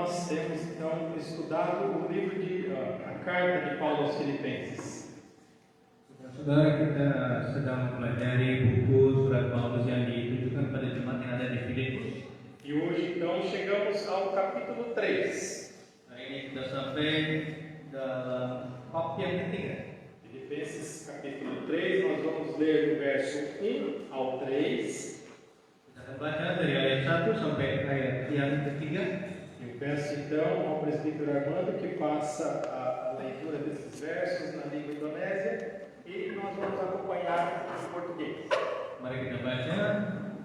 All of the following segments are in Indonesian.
nós temos então estudado o livro a carta de Paulo aos Filipenses. Saudara, kita sedang mempelajari buku surat Paulus yang ditujukan pada jemaat yang ada di Filipus. E hoje então chegamos ao capítulo 3. Hari ini kita sampai dalam bab yang ketiga. Filipenses capítulo 3, nós vamos ler do verso 1 ao 3. Kita akan baca dari ayat 1 sampai ayat yang ketiga. Eu peço então ao presbítero Armando que faça a leitura desses versos na língua indonésia e nós vamos acompanhar em português. Mari kita baca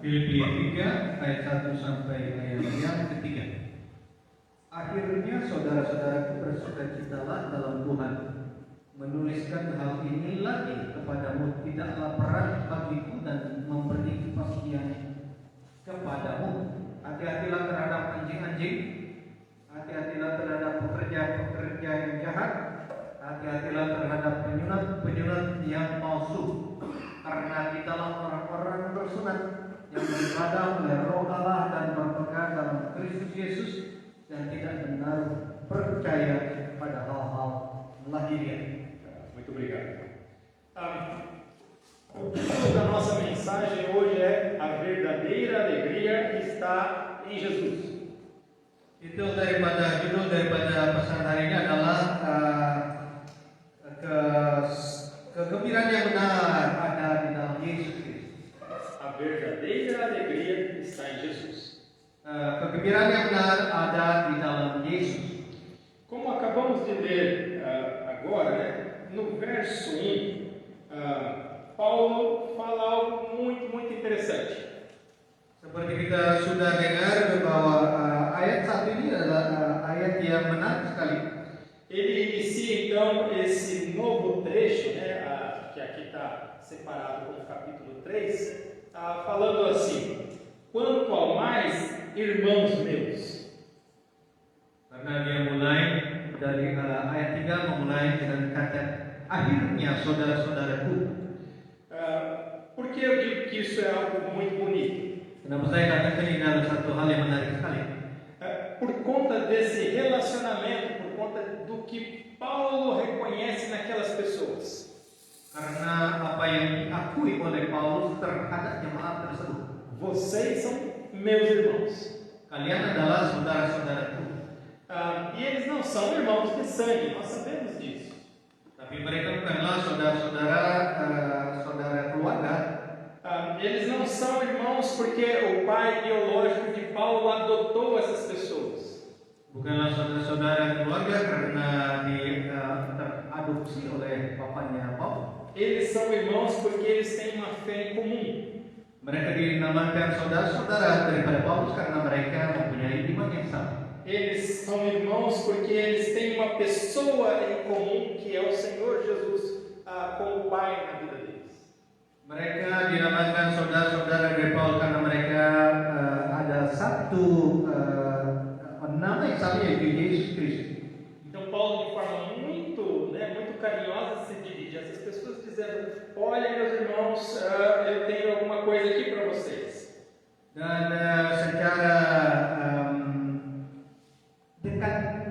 Filipi 3 ayat 1 sampai ayat yang ketiga. Akhirnya saudara-saudaraku, bersukacitalah dalam Tuhan. Menuliskan hal ini lagi kepadamu tidaklah berat bagiku dan memberi kepastian kepadamu. Hati-hatilah terhadap anjing-anjing, hati-hatilah terhadap pekerja-pekerja yang jahat, hati-hatilah terhadap penyunat-penyunat yang palsu. Karena kitalah orang-orang bersunat yang beribadah oleh Roh Allah dan berpegang dalam Kristus Yesus dan tidak benar percaya pada hal-hal lahiriah. Muito obrigado. O título da nossa mensagem hoje é A Verdadeira Alegria Está em Jesus. Judul daripada pesan hari ini adalah kegembiraan yang benar ada di dalam Yesus Kristus. A verdadeira alegria está em Jesus. Kegembiraan yang benar ada di dalam Yesus. Como acabamos de ler agora, né, no verso 1, Paulo fala algo muito interessante. Seperti kita sudah dengar bahwa ayat 1 ini adalah ayat yang menarik sekali. Ele inicia então esse novo trecho, né, que aqui está separado como capítulo 3, falando assim: quanto ao mais, irmãos meus. Karena dia mulai dari ayat 3 memulai dengan kata akhirnya saudara-saudaraku. Por que eu digo que isso é algo muito bonito? Kenapa saya katakan ini adalah satu hal yang menarik sekali? Por conta desse relacionamento, por conta do que Paulo reconhece naquelas pessoas. Karena apa yang diakui oleh Paulus terhadap jemaat tersebut. Vocês são meus irmãos. Kalian adalah saudara-saudaraku. E eles não são irmãos de sangue, nós sabemos disso. Tapi mereka bukanlah saudara-saudara keluarga. Eles não são irmãos porque o pai biológico de Paulo adotou essas pessoas. Bukanlah saudara-saudara keluarga karena teradopsi oleh papanya Paulus. Eles são irmãos porque eles têm uma fé em comum. Mereka dinamakan saudara-saudara daripada Paulus karena mereka mempunyai iman yang sama. Eles são irmãos porque eles têm uma pessoa em comum que é o Senhor Jesus como Pai na vida deles. Mereka dinamakan saudara-saudara dari Paulus karena mereka ada satu nama yang sama yaitu Yesus Kristus. Então Paulo de forma muito carinhosa se dirige a essas pessoas dizendo: olha meus irmãos, eu tenho alguma coisa aqui para vocês. Dan secara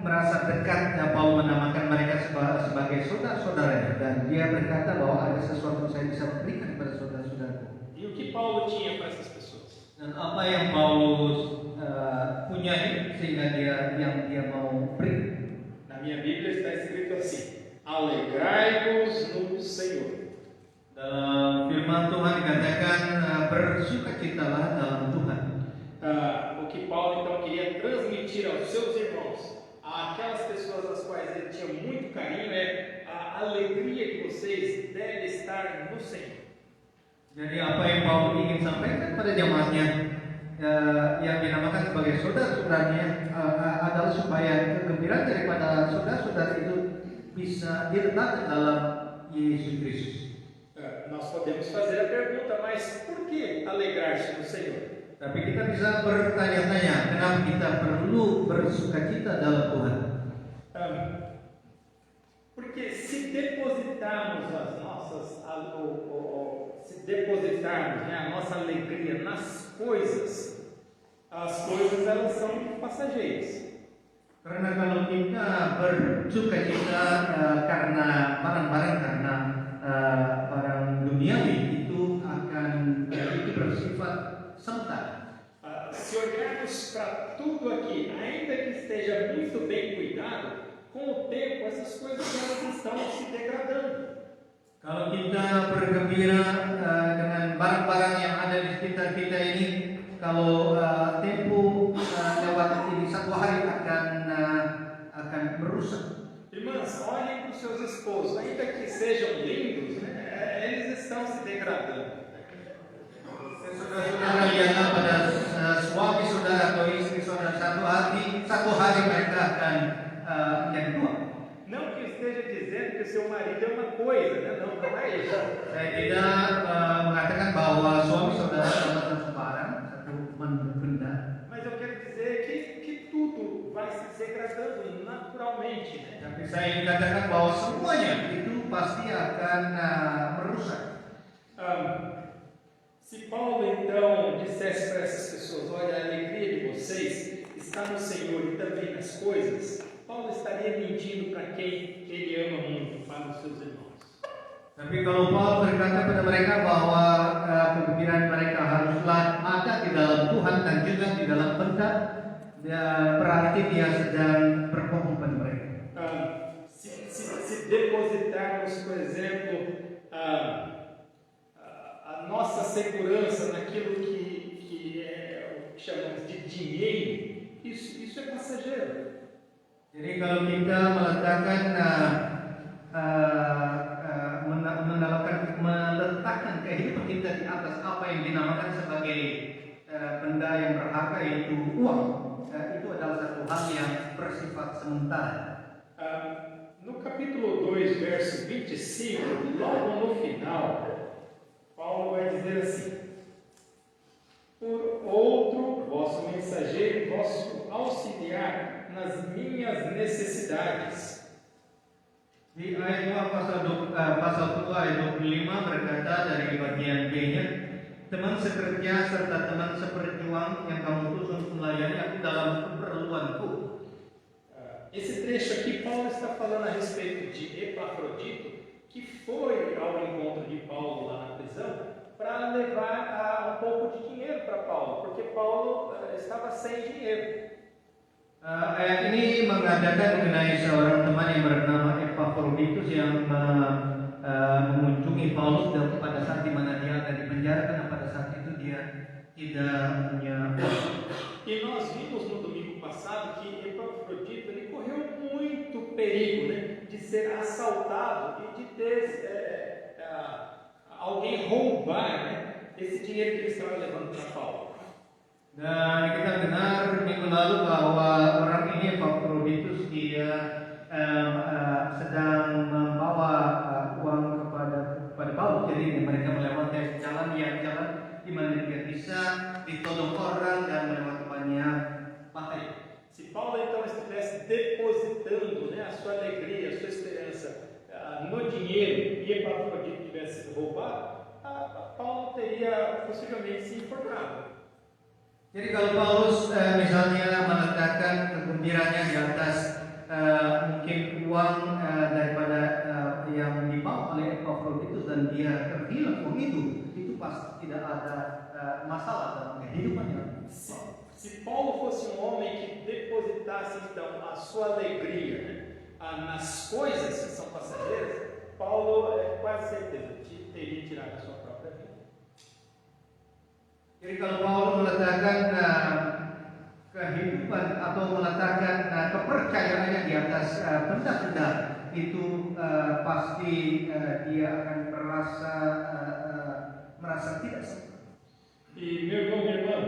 merasa dekat, Paulus menamakan mereka sebagai saudara-saudaranya dan dia berkata bahwa ada sesuatu yang saya bisa berikan kepada saudara-saudaraku. E o que Paulo tinha para essas pessoas? Dan apa yang Paulus punya sehingga dia mau beri? Na minha Bíblia está escrito assim: alegrai-vos no Senhor. Dalam firman Tuhan dikatakan bersukacitalah dalam Tuhan. O que Paulo então queria transmitir aos seus irmãos, aquelas pessoas às quais ele tinha muito carinho, é a alegria que vocês devem estar no Senhor. Jadi apa yang Paulus ingin sampaikan pada jemaatnya yang dinamakan sebagai saudara-saudaranya adalah supaya kegembiraan daripada saudara-saudara itu bisa diletakkan dalam Yesus Kristus. Nós podemos fazer a pergunta, mas por que alegrar-se no Senhor? Tapi kita bisa bertanya-tanya, kenapa kita perlu bersukacita dalam Tuhan? Porque se depositarmos a nossa alegria nas coisas, as coisas elas são passageiras. Karena kalau kita bersukacita karena barang-barang, karena barang duniawi, itu bersifat sementara. Se olharmos para tudo aqui, ainda que esteja muito bem cuidado, com o tempo essas coisas elas estão se degradando. Kalau kita bergembira dengan barang-barang yang ada di sekitar kita ini, kalau tempo lewat ini satu hari akan merusak. Irmãs, olhem para os seus esposos, ainda que sejam lindos, né, eles estão se degradando. Saudara lihatlah pada suami saudara atau istri saudara, satu hari mereka akan menjadi tua. Não que esteja dizendo que o seu marido é uma coisa, né? Não é isso. Saya tidak mengatakan bahwa suami saudara adalah satu barang, satu benda. Mas eu quero dizer que tudo vai se degradando naturalmente, né? Tapi saya ingin katakan bahwa semuanya itu pasti akan merusak. Se Paulo então dissesse para essas pessoas, olha, a alegria de vocês está no Senhor e também nas coisas, Paulo estaria mentindo para quem ele ama muito, para os seus irmãos. Tapi kalau Paulus berkata pada mereka bahwa kegembiraan mereka haruslah ada di dalam Tuhan dan juga di dalam benda, berarti dia sedang berbohong pada mereka. Se depositarmos, por exemplo, a nossa segurança naquilo que chamamos de dinheiro, isso é passageiro. Jadi kalau kita meletakkan kehidupan kita di atas apa yang dinamakan sebagai benda yang berharga, yaitu uang, itu adalah satu hal yang bersifat sementara. No capítulo 2, verso 25, logo no final, Paulo vai dizer assim: por outro, vosso mensageiro, vosso auxiliar nas minhas necessidades. Di ayat 2 pasal 2 ayat 25 berkata dari bagian B-nya, teman sekerja serta teman seperjuang yang kamu utus untuk melayani aku dalam keperluanku. Esse trecho aqui, Paulo está falando a respeito de Epafrodito, que foi ao encontro de Paulo lá na prisão para levar um pouco de dinheiro para Paulo, porque Paulo estava sem dinheiro. Ayat ini mengatakan mengenai seorang teman yang bernama Epafroditus yang mengunjungi Paulus pada saat di mana dia ada di penjara, karena pada saat itu dia tidak punya uang. E nós vimos no domingo passado que Epafrodito ele correu muito perigo, né, de ser assaltado e de ter alguém roubar, né, esse dinheiro que ele estava levando para Paulo. Dan kita dengar minggu lalu bahwa orang ini Epafroditus dia sedang membawa uang kepada Paulus. Jadi mereka melewati jalan di mana dia bisa ditodong orang dan melewati banyak pantai. Se Paulo então estivesse depositando, né, a sua alegria, a sua esperança no dinheiro e Epafrodito tivesse sido roubado, Paulo teria possivelmente se enforcado. Jadi kalau Paulus misalnya meletakkan kegembiraannya di atas mungkin uang daripada yang dibawa oleh Epafroditus dan dia terhilang uang itu pasti tidak ada masalah dalam kehidupannya. Se Paulo fosse homem que depositasse então a sua alegria, né, nas coisas que são passageiras, Paulo quase certeza teria tirado a sua própria vida. Jadi kalau Paulus meletakkan kehidupan atau meletakkan kepercayaannya di atas benda-benda itu, pasti dia akan merasa tidak sempurna. E meu irmão, minha irmã,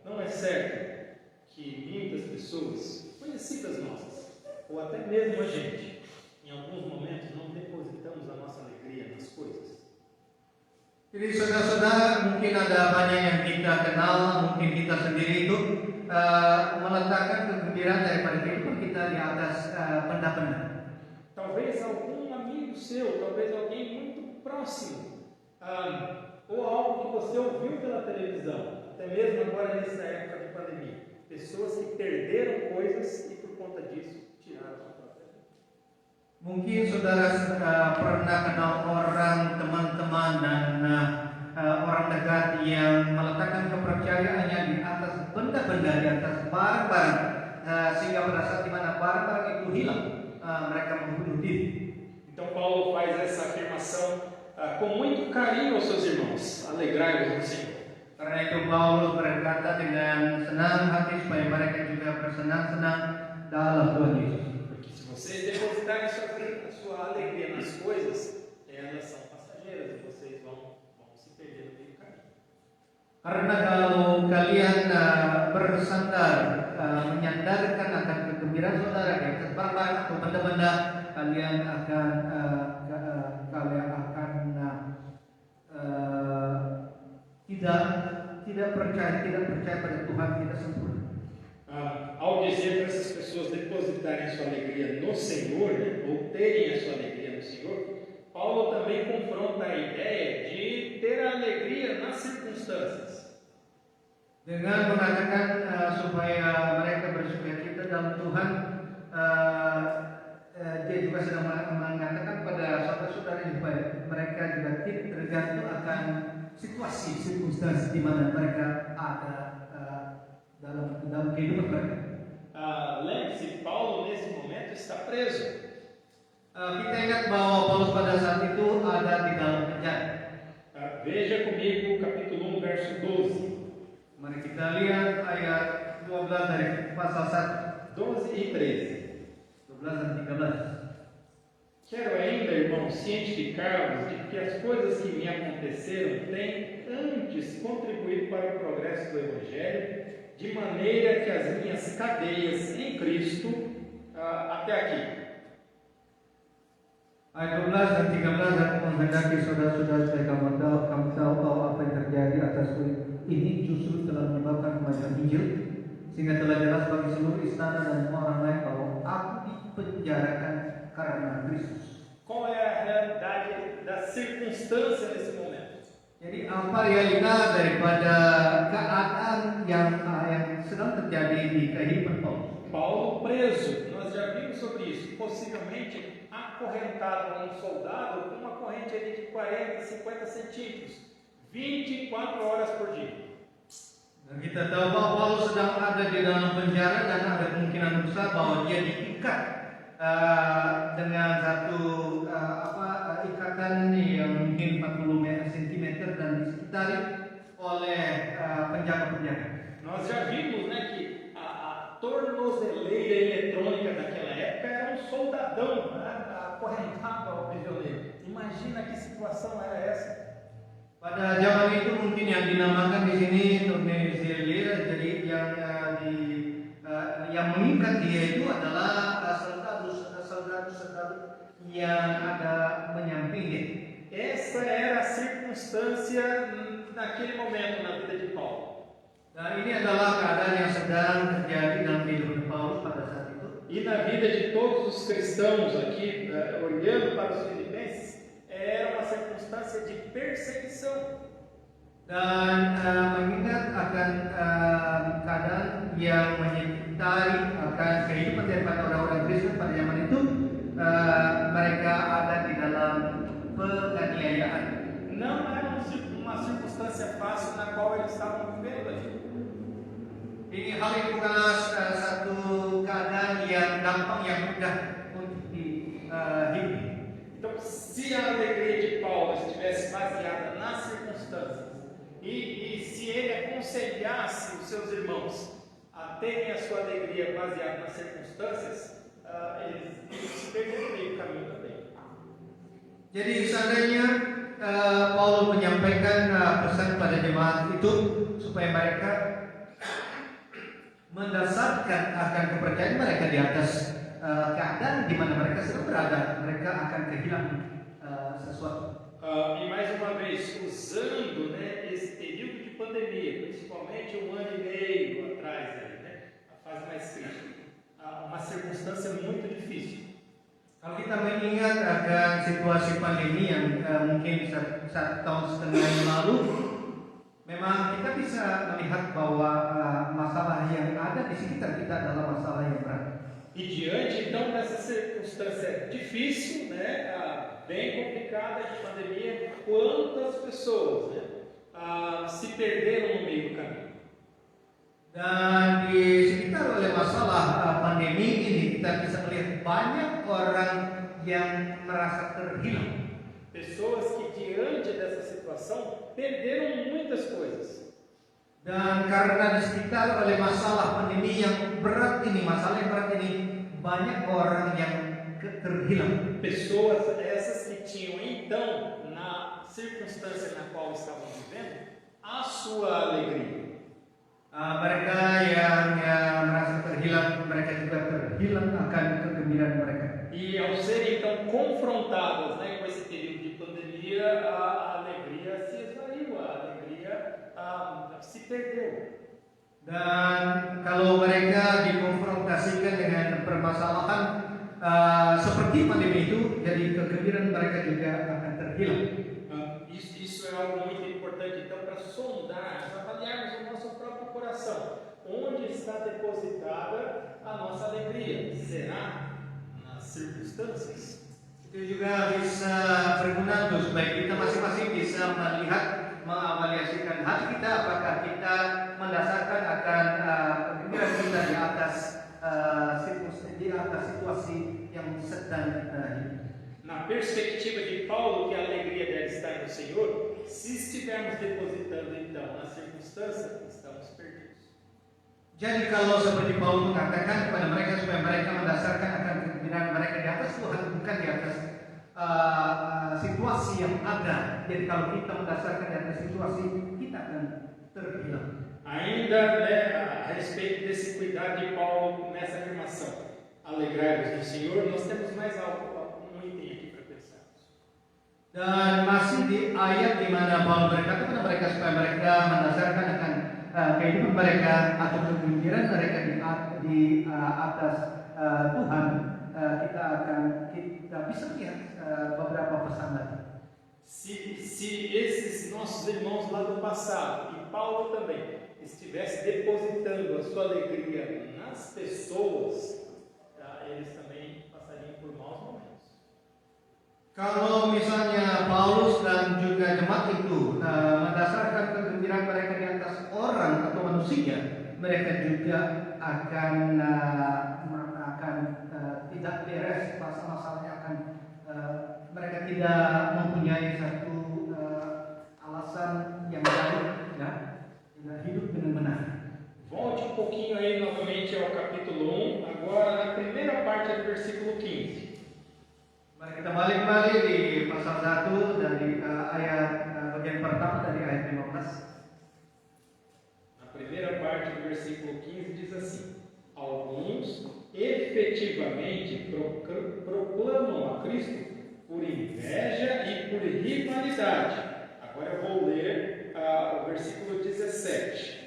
não é certo que muitas pessoas, conhecidas nossas, ou até mesmo a gente, em alguns momentos não depositamos a nossa alegria nas coisas. Jadi saudara-saudara, mungkin ada banyak yang kita kenal, mungkin kita sendiri itu meletakkan kegembiraan daripada kehidupan kita di atas benda-benda. Talvez algum amigo seu, talvez alguém muito próximo, ou algo que você ouviu pela televisão, até mesmo agora nessa época de pandemia, pessoas que perderam coisas e por conta disso, tiraram a própria vida. Mungkin saudara pernah kenal orang, teman-teman, dan orang dekat yang meletakkan kepercayaannya di atas benda-benda, di atas barang-barang, sehingga pada saat di mana barang-barang itu hilang, mereka membunuh diri. Então Paulo faz essa afirmação com muito carinho aos seus irmãos, alegrai-vos no Senhor. Karena itu Paulus berkata dengan senang hati supaya mereka juga bersenang-senang dalam Tuhan Yesus. Porque se vocês depositarem sua alegria nas coisas, elas são passageiras e vocês vão se perder no meio do caminho. Karena kalau kalian bersandar, menyandarkan akan kegembiraan saudara di atas barang-barang atau benda-benda, kalian akan tidak percaya pada Tuhan, tidak sempurna. Ao dizer para essas pessoas depositarem sua alegria no Senhor, né, ou terem a sua alegria no Senhor, Paulo também confronta a ideia de ter a alegria nas circunstâncias. Dengan mengatakan supaya mereka bersukacita dalam Tuhan, dia juga sedang mengatakan pada saudara-saudara supaya mereka juga tidak tergantung akan situasi, sirkunstansi di mana mereka ada dalam kehidupan mereka. Lembre-se, Paulo nesse momento está preso. Kita ingat bahwa Paulus pada saat itu ada di dalam penjara. Veja comigo o capítulo 1, verso 12. Mari kita lihat ayat 12 dari pasal 1. 12 e 13. 12 dan 13. Quero ainda, irmãos, cientificar-vos de que as coisas que me aconteceram têm antes contribuído para o progresso do Evangelho, de maneira que as minhas cadeias em Cristo até aqui. Ayat 12 dan 13 dan menghendaki saudara-saudara supaya kamu tahu bahwa apa yang terjadi atasku ini justru telah menyebabkan kemajuan Injil, sehingga telah jelas bagi seluruh istana dan orang lain bahwa aku dipenjarakan karena Kristus. Qual é a realidade da circunstância nesse momento? Jadi apa realita daripada keadaan yang sedang terjadi di kehidupan Paulus? Paulo preso, nós já vimos sobre isso, possivelmente acorrentado a um soldado com uma corrente ali de 40, 50 centímetros, 24 horas por dia. Dan kita tahu bahwa Paulus sedang ada di dalam penjara dan ada kemungkinan besar bahwa dia diikat dengan satu ikatan yang mungkin 40 cm dan disekitari oleh penjaga-penjaga. Nós já vimos, né, que a tornozeleira eletrônica daquela época era um soldadão, né, acorrentado ao prisioneiro. Imagina que situação era essa. Pada zaman itu mungkin yang dinamakan di sini tornozeleira, jadi yang mengikat dia itu adalah soldado yang ada menyamping dia. Essa era a circunstância naquele momento na vida de Paulo. Nah, ini adalah keadaan yang sedang terjadi dalam kehidupan Paulus pada saat itu. E na vida de todos os cristãos aqui, olhando para os filipenses, era uma circunstância de perseguição. Dan mengingat akan keadaan yang menyertai akan kehidupan daripada orang-orang Kristen pada zaman itu, mereka ada di dalam penganiayaan. Não era uma circunstância fácil na qual eles estavam vivendo ali. Ini hal ini bukanlah satu keadaan yang gampang, yang mudah untuk dihidupi. Então, se a alegria de Paulo estivesse baseada nas circunstâncias e se ele aconselhasse os seus irmãos a terem a sua alegria baseada nas circunstâncias, eles se perderam no meio do caminho também. Jadi seandainya Paulus menyampaikan pesan pada jemaat itu supaya mereka mendasarkan akan kepercayaan mereka di atas keadaan di mana mereka sedang berada, mereka akan kehilangan sesuatu. E mais uma vez, usando, né, esse período de pandemia, principalmente 1 ano e meio atrás, né, a fase mais crítica, uma circunstância muito difícil. Kalau kita mengingat akan situasi pandemi yang mungkin 1 tahun setengah yang lalu, memang kita bisa melihat bahwa masalah yang ada di sekitar kita adalah masalah yang berat. E diante então dessa circunstância difícil, né, bem complicada de pandemia, quantas pessoas, né, se perderam no meio do caminho. Dan di sekitar oleh masalah pandemi ini kita bisa melihat banyak orang yang merasa terhilang. Pessoas que diante dessa situação perderam muitas coisas. Dan karena di sekitar oleh masalah pandemi yang berat ini, masalah yang berat ini, banyak orang yang terhilang. Pessoas essas que tinham então, na circunstância na qual estavam vivendo, a sua alegria. Mereka yang merasa terhilang, mereka juga terhilang akan kegembiraan mereka. E ao serem então confrontadas, né, com esse período de pandemia, a alegria se esvaiu, a alegria se perdeu. Dan kalau mereka dikonfrontasikan dengan permasalahan seperti pandemi itu, jadi kegembiraan mereka juga akan terhilang. Isso é algo muito importante então para sondar, avaliarmos o nosso próprio coração. Onde está depositada a nossa alegria? Será nas circunstâncias? Itu juga bisa berguna untuk supaya kita masing-masing bisa melihat, mengevaluasikan hati kita, apakah kita mendasarkan akan kegembiraan kita di atas situasi yang sedang hidup. Na perspectiva de Paulo, que a alegria deve estar no Senhor, se estivermos depositando então na circunstância, estamos perdidos. Jadi kalau seperti Paulus mengatakan kepada mereka supaya mereka mendasarkan akan kegembiraan mereka di atas Tuhan, bukan di atas situasi yang ada. Jadi kalau kita mendasarkan di atas situasi, kita akan terhilang. Ainda, né, a respeito desse cuidado de Paulo nessa afirmação, alegrai-vos no Senhor, nós temos mais algo, um item aqui para pensarmos. Dan masih di ayat di mana Paulus berkata kepada mereka supaya mereka mendasarkan akan kehidupan mereka atau kegembiraan mereka di atas Tuhan, kita bisa lihat beberapa pesan lagi. Se esses nossos irmãos lá do passado, e Paulo também, estivesse depositando a sua alegria nas pessoas, eles também passariam por maus momentos. Kalau misalnya Paulus dan juga jemaat itu mendasarkan kegembiraan mereka di atas orang atau manusia, mereka juga akan tidak beres masalahnya, akan mereka tidak mempunyai satu alasan yang baik, ya, hidup dengan benar. Volte um pouquinho aí novamente ao capítulo 1, agora na primeira parte do versículo 15. Mari kita balik kembali di pasal 1 dari ayat bagian pertama dari ayat 15. Na primeira parte do versículo 15 diz assim: alguns efetivamente proclamam a Cristo por inveja e por rivalidade. Agora eu vou ler o versículo 17.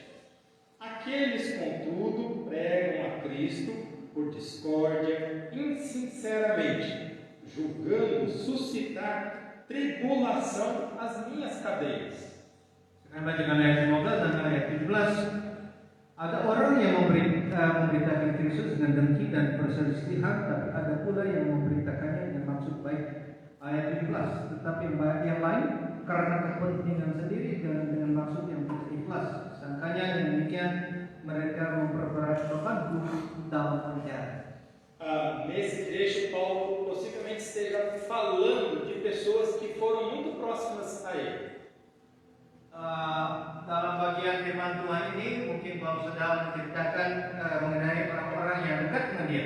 Aqueles, contudo, pregam a Cristo por discórdia, insinceramente, julgando suscitar tribulação às minhas cadeias. Sekarang bacakan ayat 15 dan ayat 17. Ada orang yang memberitakan Kristus dengan dengki dan perselisihan, tapi ada pula yang memberitakannya dengan maksud baik. Ayat 17. Tetapi yang lain karena kepentingan sendiri dan dengan maksud yang ikhlas. Sangkanya yang demikian mereka memperberat bebanku dalam penjara. Nesse trecho, Paulo possivelmente esteja falando de pessoas que foram muito próximas a ele. Dalam bagian firman Tuhan ini mungkin Paulus sedang menceritakan mengenai orang-orang yang dekat dengan dia.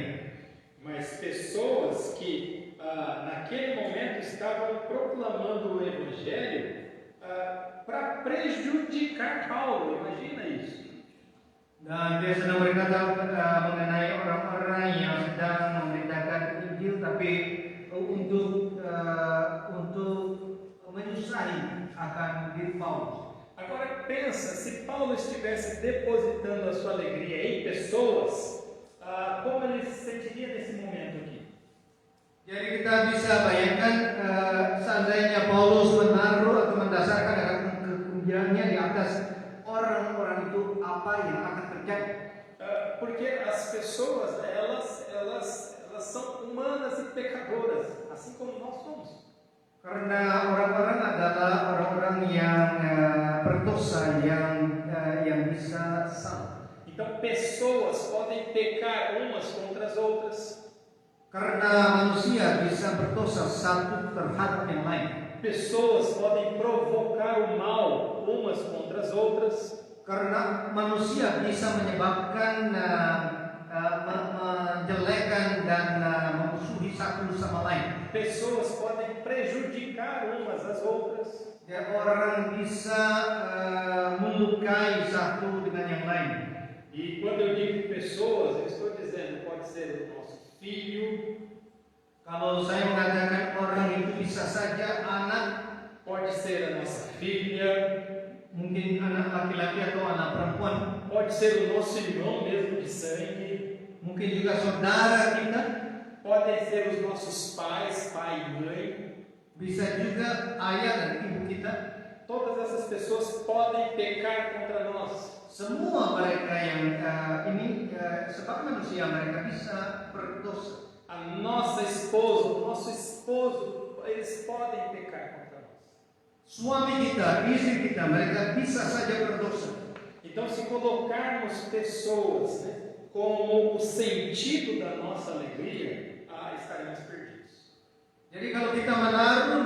Mas pessoas que naquele momento estavam proclamando o Evangelho para prejudicar Paulo, imagina isso. Dan dia sedang berkata mengenai orang-orang yang sedang memberitakan Injil tapi untuk menyusahi akan diri Paulus. Agora pensa, se Paulo estivesse depositando a sua alegria em pessoas, como ele se sentiria nesse momento aqui? Jadi kita bisa bayangkan seandainya Paulus menaruh atau mendasarkan akan kegembiraannya di atas orang-orang itu, apa yang akan terjadi? Porque as pessoas, elas elas são humanas e pecadoras, assim como nós somos. Karena orang-orang adalah orang-orang yang berdosa, yang bisa salah. Então, pessoas podem pecar umas contra as outras. Karena manusia bisa berdosa satu terhadap yang lain. Pessoas podem provocar o mal umas contra as outras. Karena manusia bisa menyebabkan menjelekkan dan memusuhi satu sama lain. Pessoas podem prejudicar umas às outras. Ya, orang bisa melukai satu dengan yang lain. E quando eu digo pessoas, eu estou dizendo, pode ser o nosso filho. Kalau saya mengatakan orang itu bisa saja anak, pode ser a nossa filha, mungkin anak laki-laki atau anak perempuan, pode ser o nosso irmão mesmo de sangue, mungkin juga saudara kita, podem ser os nossos pais, pai e mãe, bisa juga ayah dan ibu kita. Todas essas pessoas podem pecar contra nós. Semua mereka yang sebagai manusia mereka bisa berdosa. A nossa esposa, o nosso esposo, eles podem pecar contra nós. Suami kita, istri kita, mereka bisa saja berdosa. Então, se colocarmos pessoas, como o sentido da nossa alegria, estaremos perdidos. Jadi kalau kita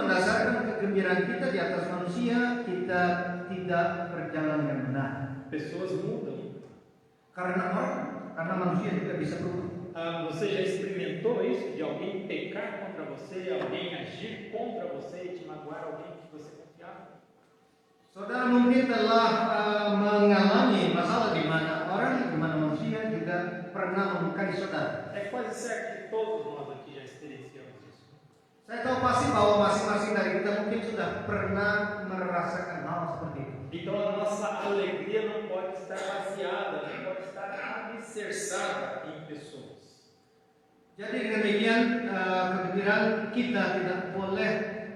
mendasarkan kegembiraan kita di atas manusia, kita tidak berjalan yang benar. Pessoas mudam. Karena manusia juga bisa berubah. Você já experimentou isso de alguém pecar contra você, alguém agir contra você e te magoar alguém que você confiava? Saudara mungkin telah mengalami masalah di mana manusia juga pernah melukai saudara. É quase certo que todos nós aqui já experienciamos isso. Saya tahu pasti bahwa masing-masing dari kita mungkin sudah pernah merasakan hal seperti itu. Então a nossa alegria não pode estar baseada, não pode estar alicerçada em pessoas. Jadi demikian kegembiraan kita tidak boleh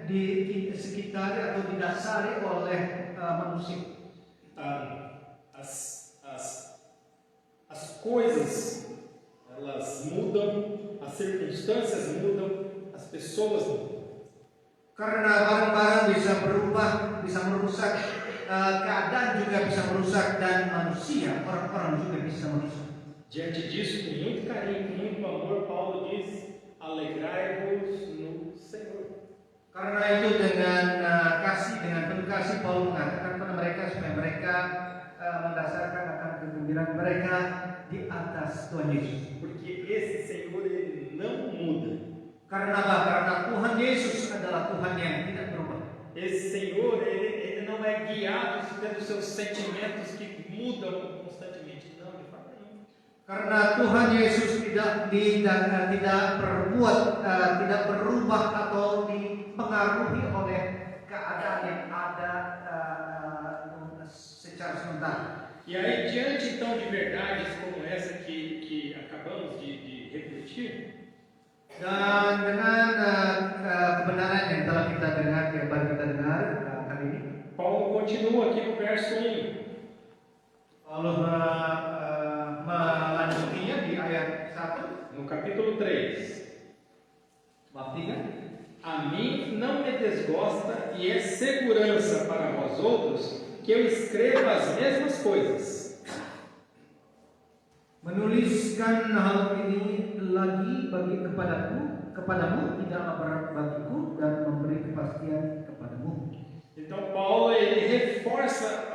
disekitari atau didasari oleh manusia. As coisas elas mudam, as circunstâncias mudam, as pessoas mudam. Karena barang-barang bisa berubah, bisa merusak, keadaan juga bisa merusak, dan manusia, orang-orang juga bisa merusak. Diante disso, com muito carinho, com muito amor, Paulo diz: alegrai-vos no Senhor. Karena itu dengan penuh kasih Paulus mengatakan kepada mereka supaya mereka mendasarkan akan kegembiraan mereka di atas Tuhan Yesus. Porque esse Senhor ele não muda. Karena Tuhan Yesus adalah Tuhan yang tidak berubah. Esse Senhor ele não é guiado pelos seus sentimentos que mudam constantemente. Karena Tuhan Yesus tidak berubah atau dipengaruhi oleh keadaan yang ada secara sementara. E aí, diante então de verdades como essa que acabamos de refletir, dan dengan kebenaran yang telah kita dengar, yang baru kita dengar kali ini, Paulo continua aqui no verso 1. Paulus melanjutinya di ayat 1, no capítulo 3. bab 3. A mim não me desgosta e é segurança para vós outros que eu escreva as mesmas coisas. Menuliskan hal ini lagi kepadamu tidaklah berat bagiku dan memberi kepastian kepadamu. Então Paulo ele reforça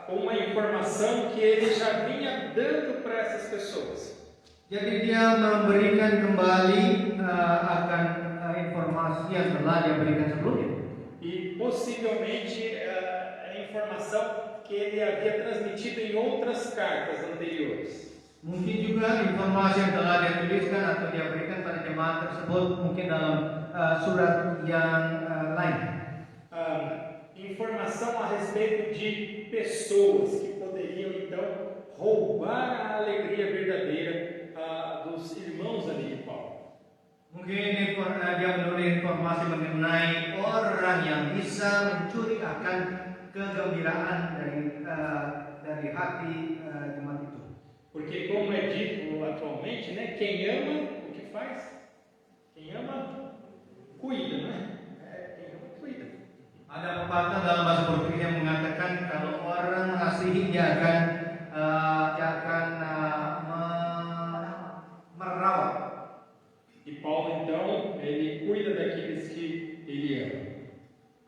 uma informação que ele já vinha dando para essas pessoas. Jadi dia memberikan kembali akan informasi yang telah dia berikan sebelumnya. E possivelmente a informação que ele havia transmitido em outras cartas anteriores. Mungkin juga informasi yang telah dia tuliskan atau dia berikan pada jemaat tersebut mungkin dalam surat yang lain. Informação a respeito de pessoas que poderiam então roubar a alegria verdadeira dos irmãos ali de Paulo. Mungkin dia menulis informasi mengenai orang yang bisa mencuri akan kegembiraan dari hati jemaat itu. Porque como é dito atualmente, quem ama o faz? Quem ama, cuida, né? Quem ama, cuida. Ada pepatah dalam bahasa Portugis yang mengatakan kalau orang mengasihi dia akan merawat. E Paulo, então, ele cuida daqueles que ele ama.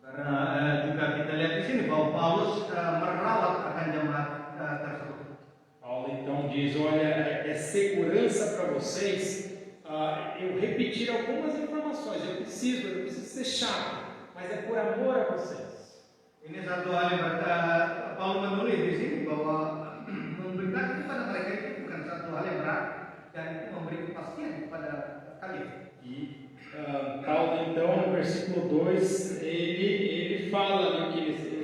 Karena juga kita lihat di sini bahwa Paulus merawat akan jemaat tersebut. Paulo, então, diz: olha, é segurança para vocês eu repetir algumas informações. Eu preciso ser chato, mas é por amor a vocês. Ini satu hal yang Paulus menulis di sini bahwa memberikan kepada mereka itu bukan satu hal yang berat dan itu memberi kepastian kepada kalian. E Paulo, então, no versículo 2, ele fala do que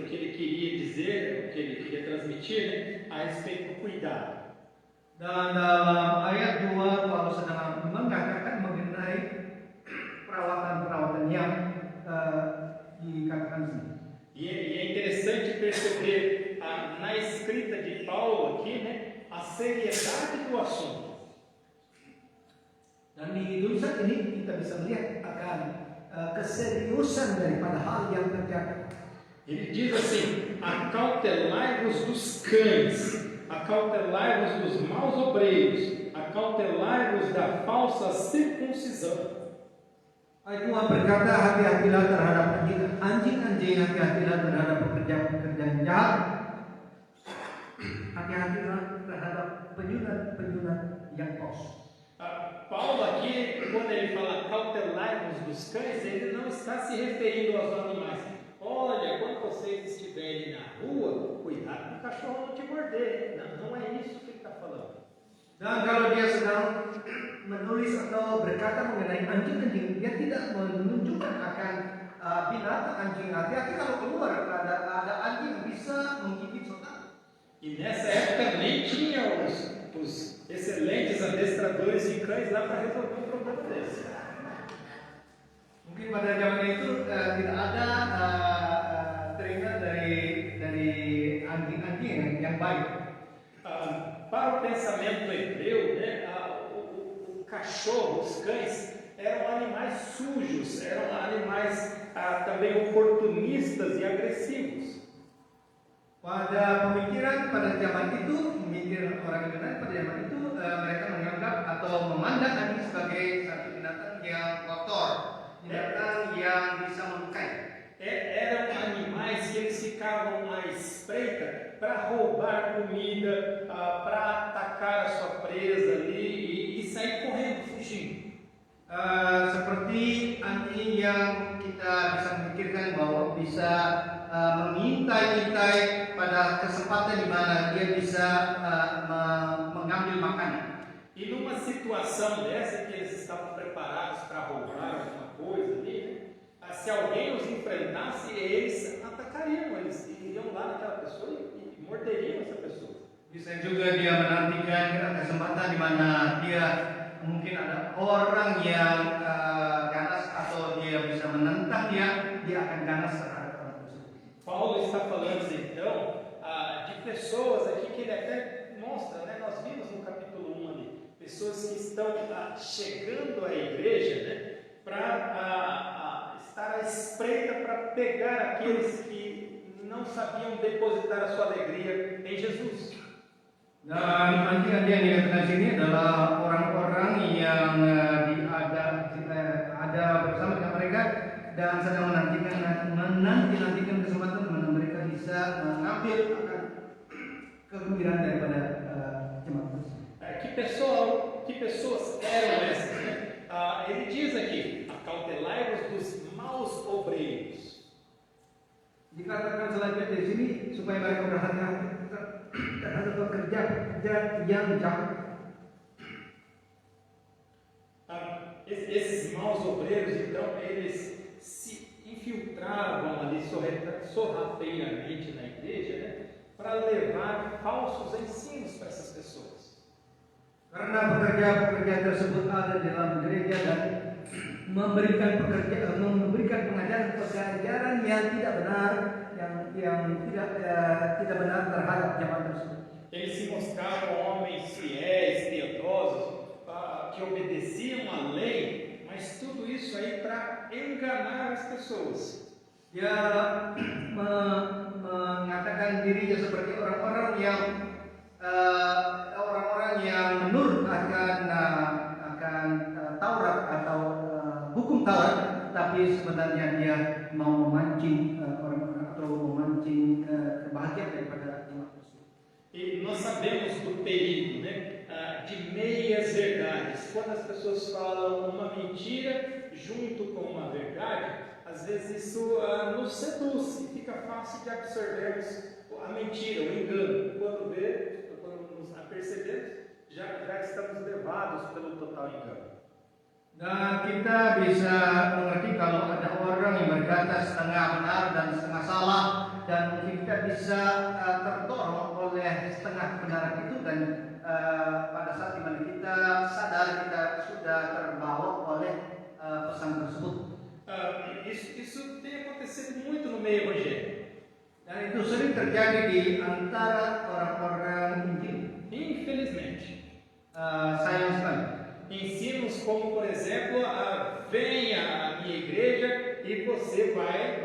ele queria dizer, o que ele queria transmitir, né, a respeito do cuidado. Dan dalam ayat 2 Paulus sedang mengatakan mengenai perawatan-perawatan yang dikatakan di sini. E é interessante perceber na escrita de Paulo aqui, né, a seriedade do assunto. Dan di tulisan ini kita bisa melihat akan keseriusan daripada hal yang terjadi. Ele diz assim: acautelai-vos dos cães, acautelai-vos dos maus obreiros, acautelai-vos da falsa circuncisão. Ayat 2 berkata, hati-hatilah terhadap anjing-anjing, hati-hatilah terhadap pekerjaan jahat, hati-hatilah terhadap penyunat-penyunat yang falsu. Paulo aqui, quando ele fala cautelai-vos dos cães, ele não está se referindo aos animais. Olha, quando vocês estiverem na rua, cuidado para o cachorro não te morder. Não é isso que ele está falando. Dan kalau dia sedang menulis atau berkata mengenai anjing-anjing, dia tidak menunjukkan akan binatang anjing. Hati-hati kalau keluar ada anjing yang bisa menggigit saudara. E nessa época nem tinha os excelentes adestradores de cães lá para resolver um problema desse. Mungkin pada zaman itu tidak ada trainer dari anjing-anjing yang baik. Para o pensamento hebreu, né, o cachorro, os cães, eram animais sujos, eram animais também oportunistas e agressivos. Pada pemikiran pada zaman itu, pemikiran orang Yunani pada zaman itu, mereka menganggap atau memandang anjing sebagai satu binatang yang kotor, binatang yang bisa melukai. Eram animais que eles ficavam à espreita para roubar comida, para atacar a sua presa ali e sair correndo, fugindo. Seperti anjing yang kita bisa memikirkan bahwa bisa mengintai-intai pada kesempatan di mana dia bisa mengambil makanan. E numa situação dessa que eles estavam preparados para roubar alguma coisa ali, né? Se alguém os enfrentasse, eles atacariam, eles iriam lá naquela pessoa e morderiam essa pessoa. Bisa juga dia menantikan kesempatan di mana dia mungkin ada orang yang ganas atau dia bisa menentang dia akan ganas terhadap orang tersebut. Paulo está falando então de pessoas aqui que ele até mostra, né? Nós vimos no capítulo 1 ali, pessoas que estão chegando à igreja, né? Para estar à espreita para pegar aqueles que não sabiam depositar a sua alegria em Jesus. Dan anjing-anjing yang dikatakan sini adalah orang-orang yang ada bersama dengan mereka dan sedang menanti-nantikan kesempatan di mana mereka bisa mengambil akan kegembiraan daripada jemaat tersebut. Que pessoas eram essas, né? Ele diz aqui: acautelai-vos dos maus obreiros. Dikatakan selanjutnya di sini supaya mereka berhati-hati terhadap pekerja yang jahat. Esses maus obreiros, então, eles se infiltravam ali sorrateiramente na igreja, né, para levar falsos ensinos para essas pessoas. Karena pekerja-pekerja tersebut ada di dalam gereja dan memberikan pengajaran yang tidak benar, yang tidak benar terhadap jemaat tersebut. Eles se mostravam homens fiéis, piedosos, que obedeciam à lei, mas tudo isso aí para enganar as pessoas. Dia mengatakan dirinya seperti orang-orang yang menurut akan Taurat atau hukum Taurat, tapi sebenarnya dia mau memancing orang-orang atau memancing kebahagiaan daripada umat tersebut. E nós sabemos do perigo, né, de meias verdades. Quando as pessoas falam uma mentira junto com uma verdade, às vezes isso nos seduz e fica fácil de absorvermos a mentira, o engano. Quando nos apercebemos, já estamos levados pelo total engano. Dan kita bisa mengerti kalau ada orang yang berkata setengah benar dan setengah salah, dan mungkin kita bisa terdorong oleh setengah kebenaran itu, dan pada saat dimana kita sadar kita sudah terbawa oleh pesan tersebut. Isso tem acontecido muito no meio evangélico. Dan itu sering terjadi di antara orang-orang Injil. Infelizmente. Sayang sekali. Ensinos como, por exemplo, venha à minha igreja e você vai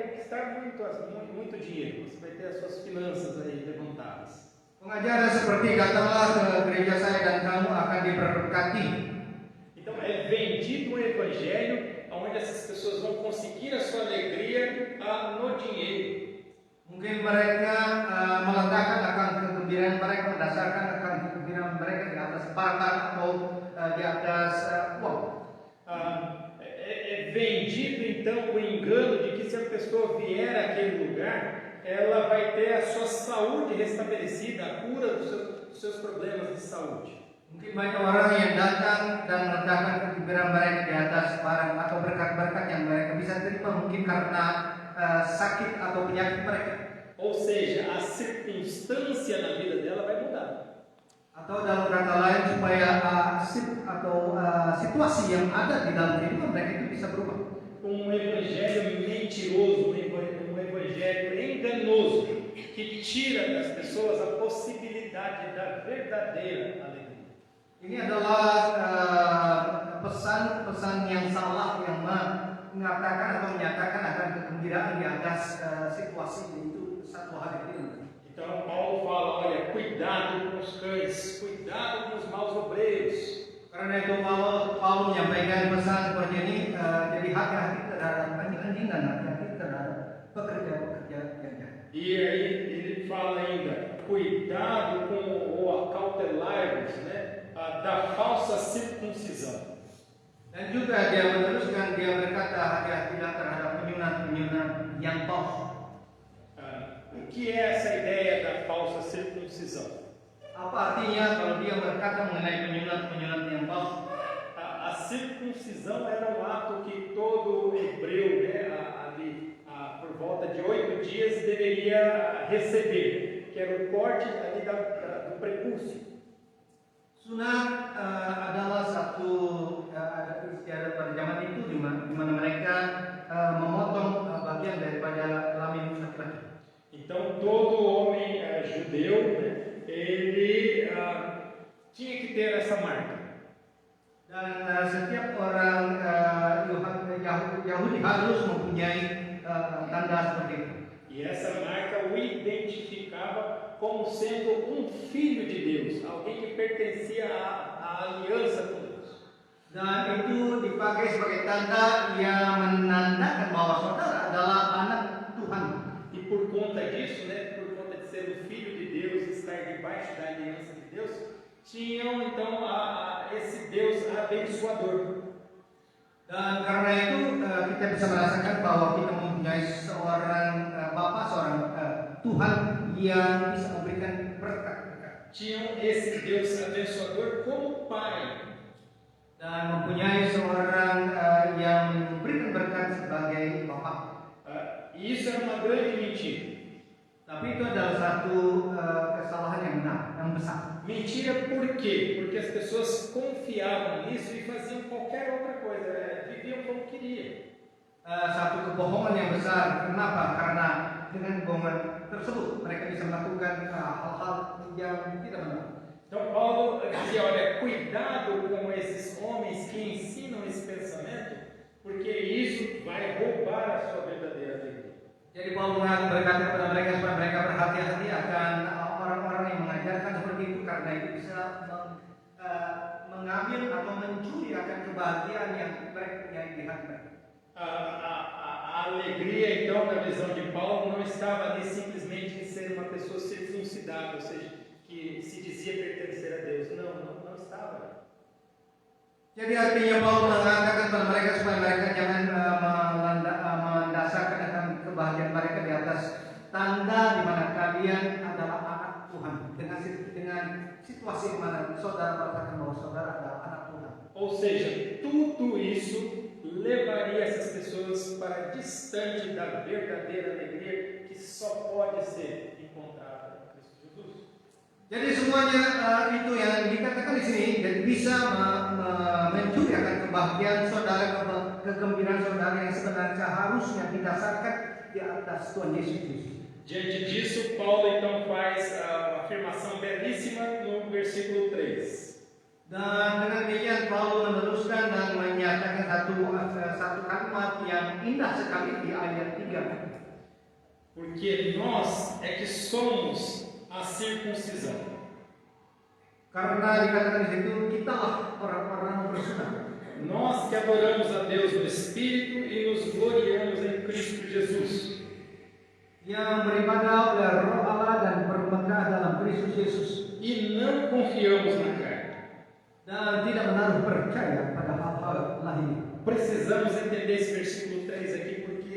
conquistar muito dinheiro. Você vai ter as suas finanças aí levantadas. Pengajaran seperti datanglah ke gereja saya dan kamu akan diberkati. Então é vendido um evangelho onde essas pessoas vão conseguir a sua alegria no dinheiro. Mungkin mereka meletakkan akan kegembiraan mereka, mendasarkan akan kegembiraan mereka di atas barang atau di atas uang. É vendido então o engano de que se a pessoa vier àquele lugar, ela vai ter a sua saúde restabelecida, a cura dos seus problemas de saúde. Mungkin banyak orang yang datang dan meletakkan kegembiraan mereka di atas barang atau berkat-berkat yang mereka bisa terima, mungkin karena sakit atau penyakit mereka. Ou seja, a circunstância na vida dela vai mudar. Atau dalam kata lain, supaya situasi yang ada di dalam kehidupan mereka itu bisa berubah. Evangelho mentiroso, um evangelho enganoso, que tira das pessoas a possibilidade da verdadeira alegria. Ini adalah pesan-pesan yang salah yang mengatakan atau menyatakan akan kegembiraan di atas situasi itu satu hari ini. Então Paulo fala, olha, cuidado com os cães, cuidado com os maus obreiros. Karena itu Paulus menyampaikan pesan seperti ini, jadi hati-hati terhadap anjing-anjing dan hati-hati terhadap pekerja-pekerja yang jahat. E aí ele fala ainda, cuidado com o acautelar-vos, né, da falsa circuncisão. Dan juga dia meneruskan, dia berkata hati-hatilah terhadap penyunan-penyunan yang palsu. O que é essa ideia da falsa circuncisão? Apa artinya kalau dia berkata mengenai penyunan-penyunan yang palsu? A circuncisão era um ato que todo hebreu, né, ali por volta de 8 dias deveria receber, que era o corte ali do prepúcio. Sunat adalah satu adat istiadat pada zaman itu di mana mereka memotong bagian daripada kelamin laki-laki. Então todo homem judeu, né, ele tinha que ter essa marca. Dan setiap orang Yahudi harus mempunyai tanda seperti itu. E essa marca o identificava como sendo um filho de Deus, alguém que pertencia à aliança com Deus. Dan itu dipakai sebagai tanda yang menandakan bahwa saudara adalah anak Tuhan. E por conta disso, né, por conta de ser o filho de Deus, estar debaixo da aliança de Deus, tinham então esse Deus abençoador. Dan karena itu kita bisa merasakan bahwa kita mempunyai seorang Bapa, seorang Tuhan yang bisa memberikan berkat-berkat. Tinham esse Deus abençoador como pai. Dan mempunyai seorang yang memberikan berkat sebagai Bapa. E isso era uma grande mentira. Tapi itu adalah satu kesalahan yang benar, yang besar. Mentira por quê? Porque as pessoas confiavam nisso e faziam qualquer outra coisa, viviam como queriam. Satu kebohongan yang besar. Kenapa? Karena dengan kebohongan tersebut mereka bisa melakukan hal-hal yang tidak benar. Então Paulo dizia, olha, cuidado com esses vai roubar a sua verdadeira alegria. Jadi Paulus berkata kepada mereka supaya mereka berhati-hati akan orang-orang yang mengajarkan seperti itu, karena itu bisa mengambil atau mencuri akan kebahagiaan yang mereka punya di hati mereka. A alegria, então, na visão de Paulo, não estava ali simplesmente em ser uma pessoa circuncidada, ou seja, que se dizia pertencer a Deus. Não estava. Jadi artinya Paulus mengatakan kepada mereka supaya mereka jangan mendasarkan akan kebahagiaan mereka di atas tanda di mana kalian adalah anak Tuhan, dengan situasi di mana saudara mengatakan bahwa saudara adalah anak Tuhan. Ou seja, tudo isso levaria essas pessoas para distante da verdadeira alegria que só pode ser encontrada em Cristo Jesus. Jadi semuanya itu yang dikatakan di sini dan bisa mencuri akan kebahagiaan saudara, kegembiraan saudara yang sebenarnya harusnya didasarkan di atas Tuhan Yesus Kristus. Diante disso, Paulo então faz uma afirmação belíssima no versículo 3. Dan dengan demikian Paulus meneruskan dan menyatakan satu kalimat yang indah sekali di ayat 3. Porque nós é que somos a circuncisão. Karena dikatakan di situ, kitalah orang-orang bersunat. Nós que adoramos a Deus no Espírito e nos gloriamos em Cristo Jesus. Yang beribadah oleh Roh Allah dan bermegah dalam Kristus Yesus. E não confiamos na carne. Dan tidak menaruh percaya pada hal-hal lahir. Precisamos entender esse versículo 3 aqui, porque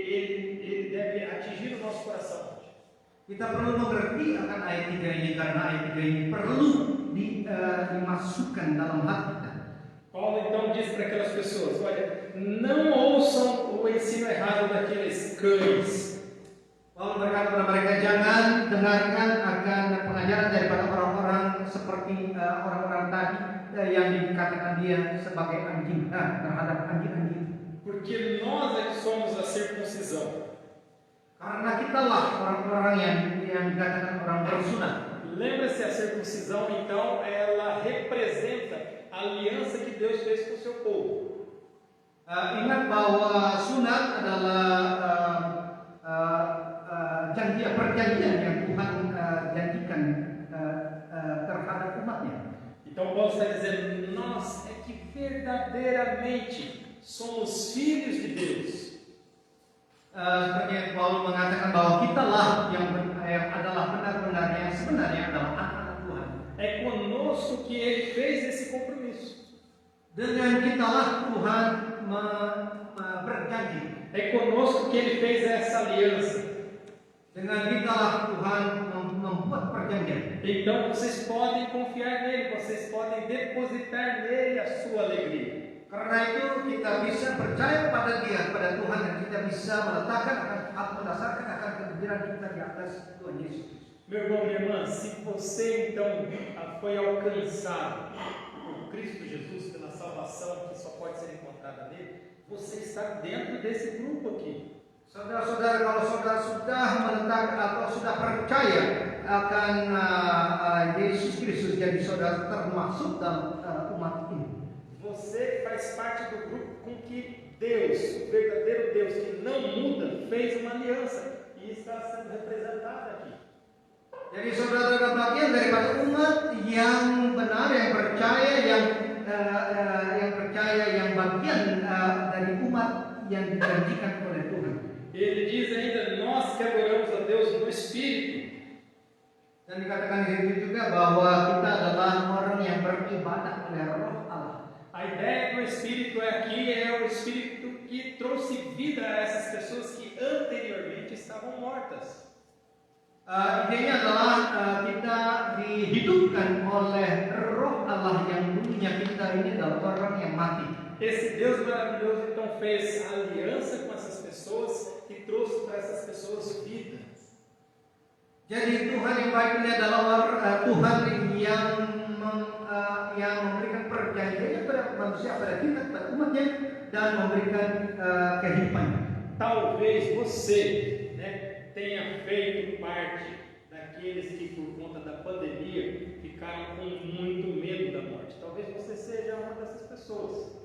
ele deve atingir o nosso coração. Kita perlu mengerti akan ayat 3 ini, karena ayat 3 ini perlu dimasukkan dalam hati kita. Paulo então diz para aquelas pessoas: olha, não ouçam o ensino errado daqueles cães. Paulus berkata kepada mereka, jangan dengarkan akan pengajaran daripada orang-orang seperti orang-orang tadi yang dikatakan dia sebagai anjing terhadap anjing-anjing. Porque nós é que somos a circuncisão. Karena kitalah orang-orang yang dikatakan orang bersunat. Lembra-se, a circuncisão então ela representa a aliança que Deus fez com o seu povo. Ingat bahwa sunat adalah perjanjian yang Tuhan janjikan terhadap umatnya. Então Paulo está dizendo: nós é que verdadeiramente somos filhos de Deus. Seperti yang Paulus mengatakan bahwa kitalah yang adalah benar-benar yang sebenarnya adalah anak-anak Tuhan. É conosco que Ele fez esse compromisso. Dengan kitalah Tuhan berjanji. É conosco que Ele fez essa aliança. Dengan kitalah Tuhan membuat perjanjian. Então vocês podem confiar nele, vocês podem depositar nele a sua alegria. Karena itu kita bisa percaya pada Dia, pada Tuhan, dan kita bisa meletakkan atau mendasarkan akan kegembiraan kita di atas Tuhan Yesus. Meu irmão, minha irmã, se você então foi alcançado por Cristo Jesus pela salvação que só pode ser encontrada nele, você está dentro desse grupo aqui. Saudara-saudara, kalau saudara sudah meletakkan atau sudah percaya akan Yesus Kristus, jadi saudara termasuk dalam umat ini. Você faz parte do grupo com que Deus, o verdadeiro Deus que não muda, fez uma aliança e está sendo representada aqui. Jadi saudara adalah bagian daripada umat yang benar, yang percaya, yang bagian dari umat yang dijanjikan oleh Tuhan. Ele diz ainda: nós que adoramos a Deus no Espírito. Dan dikatakan di situ juga bahwa kita adalah orang yang beribadah oleh Roh Allah. A ideia do Espírito aqui é o Espírito que trouxe vida a essas pessoas que anteriormente estavam mortas. Idenya adalah kita dihidupkan oleh Roh Allah yang dulunya kita ini adalah orang yang mati. Esse Deus maravilhoso então fez aliança com essas pessoas e trouxe para essas pessoas vida. Jadi Tuhan yang baik ini adalah Tuhan yang memberikan perjanjiannya kepada manusia, pada kita, kepada umatnya, dan memberikan kehidupan. Talvez você, tenha feito parte daqueles que por conta da pandemia ficaram com muito medo da morte. Talvez você seja uma dessas pessoas.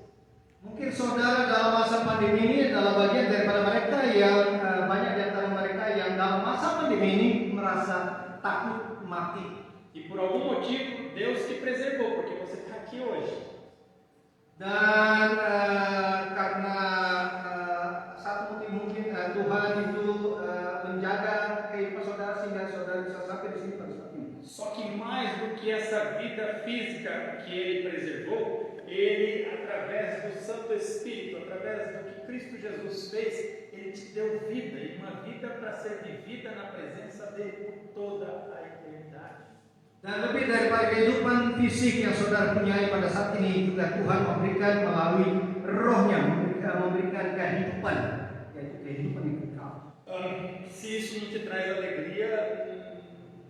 Mungkin saudara dalam masa pandemi ini adalah bagian daripada mereka yang banyak di antara mereka yang dalam masa pandemi ini merasa takut mati. E por algum motivo, Deus te preservou, porque você está aqui hoje. Dan karena satu mungkin Tuhan itu menjaga kehidupan saudara sehingga saudara bisa sampai di sini pada saat ini. Só que mais do que essa vida física que Ele preservou, Ele, através do Santo Espírito, através do que Cristo Jesus fez, Ele te deu vida, e uma vida para ser vivida na presença dEle por toda a eternidade. Dan lebih daripada kehidupan fisik yang saudara punyai pada saat ini, juga Tuhan memberikan melalui rohnya, memberikan kehidupan, yaitu kehidupan yang kekal. Se isso não te traz alegria,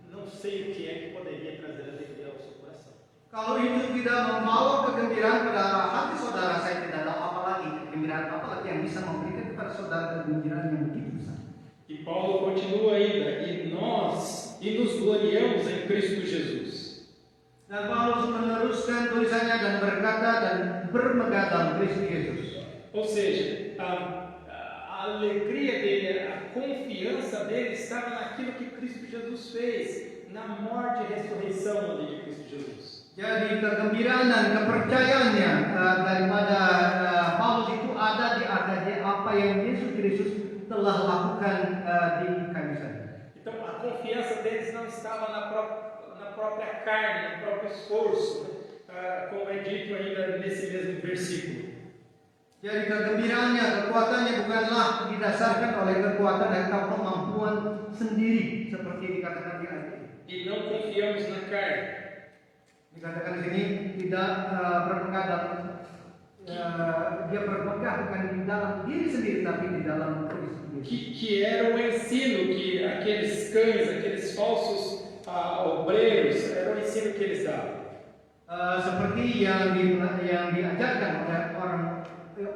não sei o que é que poderia trazer alegria ao seu coração. Kalau itu tidak membawa kegembiraan pada hati saudara, saya tidak tahu apa lagi, kegembiraan apa lagi yang bisa memberikan kepada saudara kegembiraan yang begitu besar. E Paulo continua ainda, e nos gloriamos em Cristo Jesus. Dan Paulus meneruskan tulisannya dan berkata dan bermegah dalam Kristus Yesus. Ou seja, a alegria dele, a confiança dele estava naquilo que Cristo Jesus fez, na morte e ressurreição de Cristo Jesus. Jadi kegembiraan dan kepercayaannya daripada Paulus itu ada di atas apa yang Yesus Kristus telah lakukan di kayu salib. Então a confiança deles não estava na própria carne, no próprio esforço, como é dito ainda nesse mesmo versículo. Jadi kegembiraannya, kekuatannya bukanlah didasarkan oleh kekuatan dan kemampuan sendiri seperti dikatakan di ayat ini. E não confiamos na carne. Dikatakan di sini tidak berpegang dalam dia berpegang bukan di dalam diri sendiri tapi di dalam Kristus. Que era o ensino que aqueles cães, aqueles falsos obreiros, era o ensino que eles davam. Seperti yang diajarkan oleh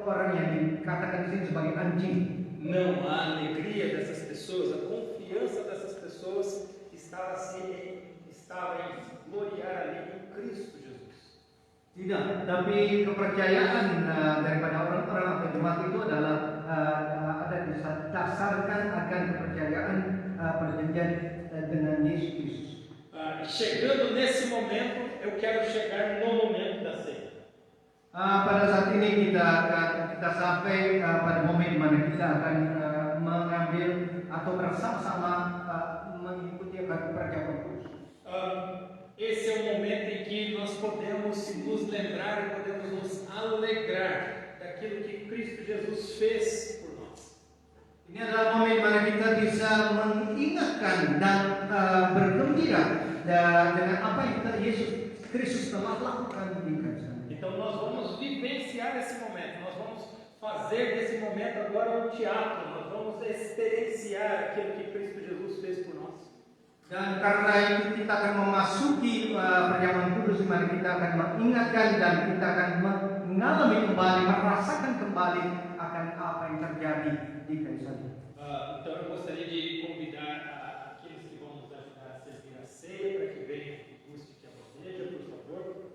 orang yang dikatakan di sini sebagai anjing. Não, a alegria dessas pessoas, a confiança dessas pessoas estava em gloriar ali em Cristo Jesus. Tidak, tapi kepercayaan daripada orang-orang atau jemaat itu adalah ada didasarkan akan kepercayaan perjanjian dengan Yesus Kristus. Chegando nesse momento, eu quero chegar no momento da ceia. Pada saat ini kita sampai pada momen di mana kita akan mengambil atau bersama-sama mengikuti perjamuan kudus. Esse é o momento em que nós podemos nos lembrar e podemos nos alegrar daquilo que Cristo Jesus fez por nós. Ini adalah momen di mana kita bisa mengingatkan dan bergembira dengan apa yang Yesus Kristus telah lakukan di kayu salib. Então nós vamos vivenciar esse momento, nós vamos fazer desse momento agora um teatro, nós vamos experienciar aquilo que Cristo Jesus fez por nós. Dan karena itu kita akan memasuki perjamuan kudus di mana kita akan mengingatkan dan kita akan mengalami kembali, merasakan kembali akan apa yang terjadi di kayu salib. Então eu gostaria de convidar aqueles que vão nos ajudar a servir a ceia para que venham e busquem a bandeja, por favor.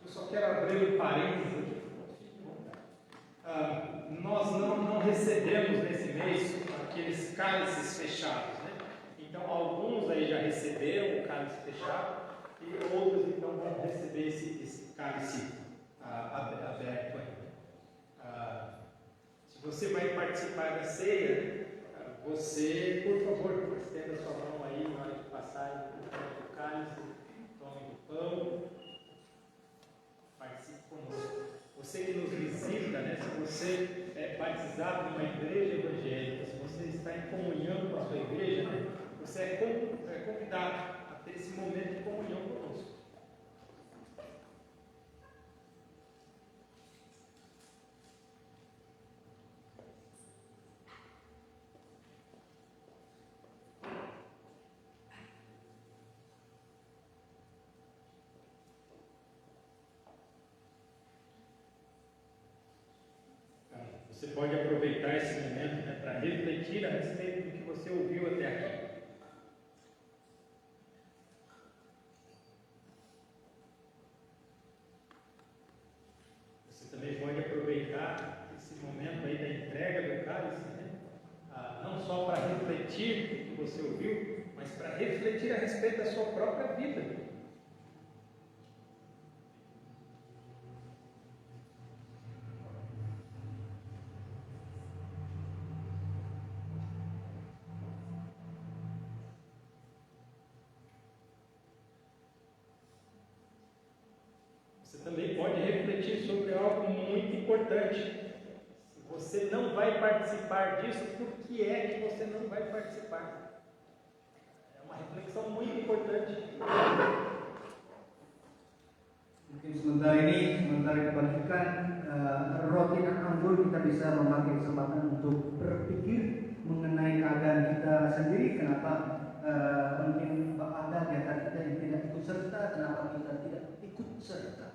Eu só quero abrir um parênteses aqui. Nós não recebemos nesse mês aqueles cálices fechados, né? Então alguns aí já receberam o cálice fechado e outros então vão receber esse cálice aberto aí. Se você vai participar da ceia, você, por favor, estenda a sua mão aí na hora de passar o cálice, tome o pão. Participe conosco. Você que nos visita, né? Se você é batizado numa igreja evangélica, se você está em comunhão com a sua igreja, né? Você é convidado a ter esse momento de comunhão conosco. Você pode aproveitar esse momento, né, para refletir a respeito do que você ouviu até aqui. Você também pode aproveitar esse momento aí da entrega do cálice, né, não só para refletir o que você ouviu, mas para refletir a respeito da sua própria vida. Você também pode refletir sobre algo muito importante. Se você não vai participar disso, por que é que você não vai participar? É uma reflexão muito importante. Mungkin sementara dibagikan roti dan anggur, kita bisa memakai kesempatan untuk berpikir mengenai keadaan kita sendiri. Kenapa mungkin ada di antara kita yang tidak ikut serta? Kenapa kita tidak ikut serta?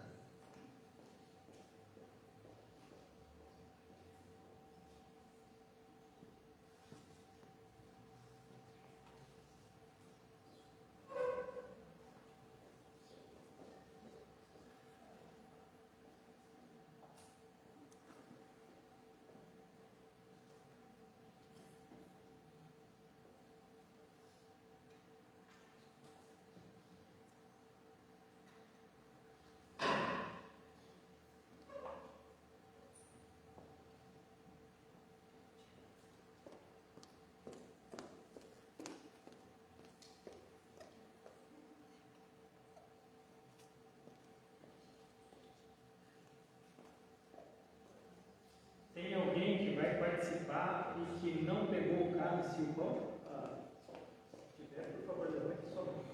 Tem alguém que vai participar e que não pegou o cálice e o pão? Se tiver, por favor, levante sua mão.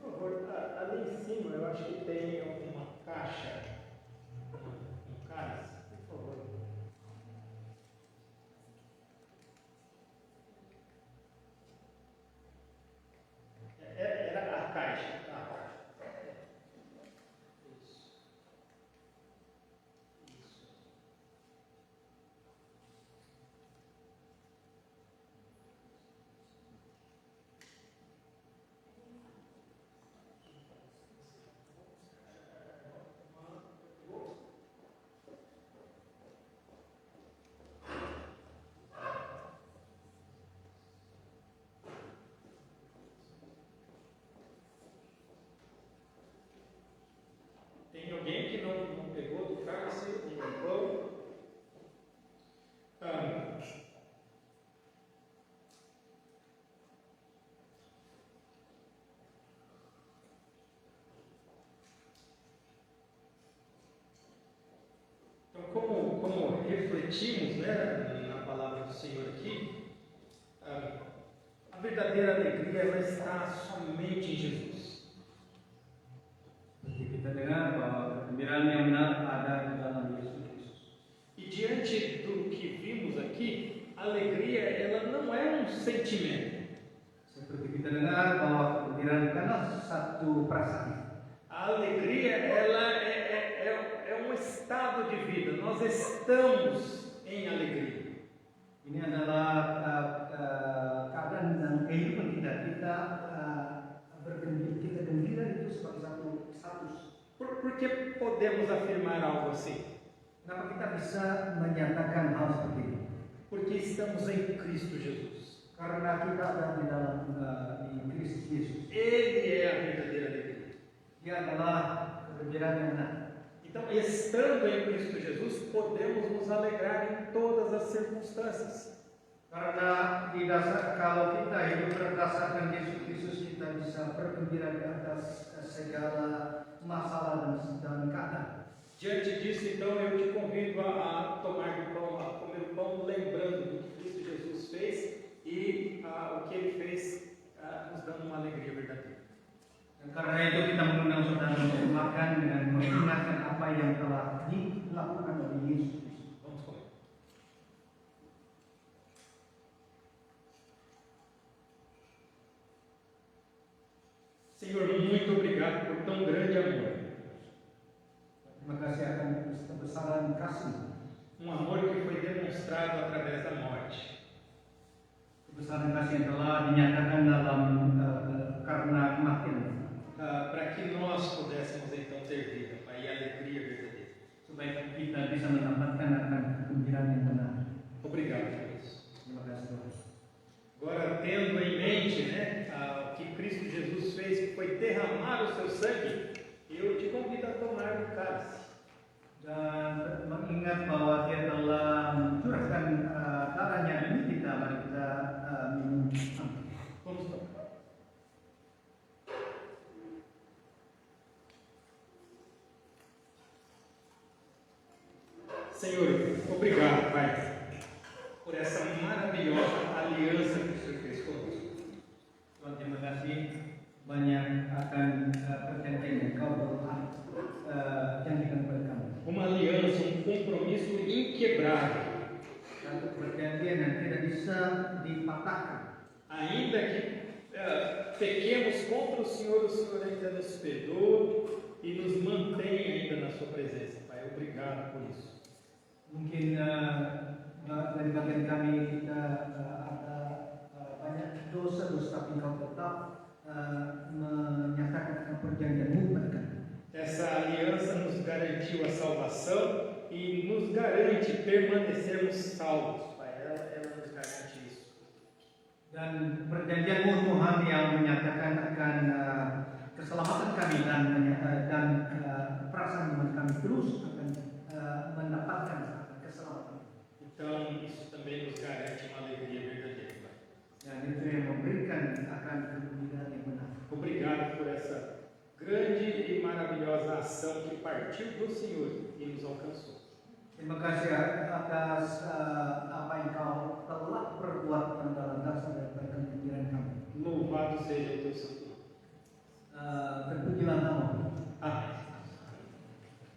Por favor, ali em cima eu acho que tem uma caixa, um cálice, por favor. Era a caixa. Isso. Tem alguém que não pegou do cálice e do pão? Então, como refletimos, né, na palavra do Senhor aqui, a verdadeira alegria ela está somente em Jesus. Kita dengar bahwa kegembiraan yang benar ada di dalam Yesus Kristus. E diante do que vimos aqui, a alegria ela não é um sentimento. Seperti kita dengar bahwa kegembiraan bukanlah satu perasaan. A alegria ela é um estado de vida. Nós estamos em alegria. Ini adalah keadaan dan kehidupan kita bergembira, kita gembira itu sebagai satu status. Por que podemos afirmar algo assim? Kenapa kita bisa menyatakan hal seperti ini? Porque estamos em Cristo Jesus. Karena kita ada di dalam di Kristus Yesus. Ele é a verdadeira alegria. Dia adalah kegembiraan yang benar. Então, estando em Cristo Jesus, podemos nos alegrar em todas as circunstâncias. Karena di dasar kalau kita hidup berdasarkan Yesus Kristus, kita bisa bergembira di atas segala masalah dan keadaan. Diante disso, então, eu te convido a tomar do pão, a comer o pão, lembrando do que Cristo Jesus fez e o que Ele fez nos dando Karena itu kita mengundang saudara untuk makan dengan mengingatkan apa yang telah dilakukan oleh Yesus. Vamos comer. Senhor, muito obrigado por tão grande amor. Terima kasih akan kebesaran kasih. Amor que foi demonstrado através da morte. Kebesaran kasih yang telah dinyatakan dalam karena kematian. Para que nós pudéssemos então ter vida, Pai, e alegria verdadeira. Supaya kita bisa mendapatkan akan kegembiraan yang benar. Obrigado por isso. Terima kasih Tuhan. Agora, tendo em mente, o que Cristo Jesus fez, que foi derramar o seu sangue, eu te convido a tomar o cálice. Dan mengingat bahwa Dia telah mencurahkan darahnya demi kita, mari kita minum. Vamos tomar. Senhor, obrigado, Pai, por essa maravilhosa aliança que o Senhor fez conosco. Tuhan, terima kasih banyak akan perjanjian yang Kau janjikan kepada kami. Uma aliança, compromisso inquebrável. Satu perjanjian yang tidak bisa dipatahkan. Ainda que pequemos contra o Senhor ainda nos perdoa e nos mantém ainda na sua presença, Pai. Obrigado por isso. Mungkin dari bagian kami kita ada banyak dosa-dosa, tapi Kau tetap menyatakan akan perjanjian-Mu kepada kami. Essa aliança nos garantiu a salvação e nos garante permanecermos salvos, Pai. Ela nos garante isso. Dan perjanjian-Mu Tuhan yang menyatakan akan keselamatan kami dan perasaan iman kami terus akan mendapatkan keselamatan. Então, isso também nos garante uma alegria verdadeira, Pai. Dan itu yang memberikan akan kegembiraan yang benar. Obrigado por essa grande e maravilhosa ação que partiu do Senhor e nos alcançou. Terima kasih atas apa yang Kau telah perbuat dalam dasar daripada kegembiraan kami. Louvado seja o teu santo nome. Terpujilah nama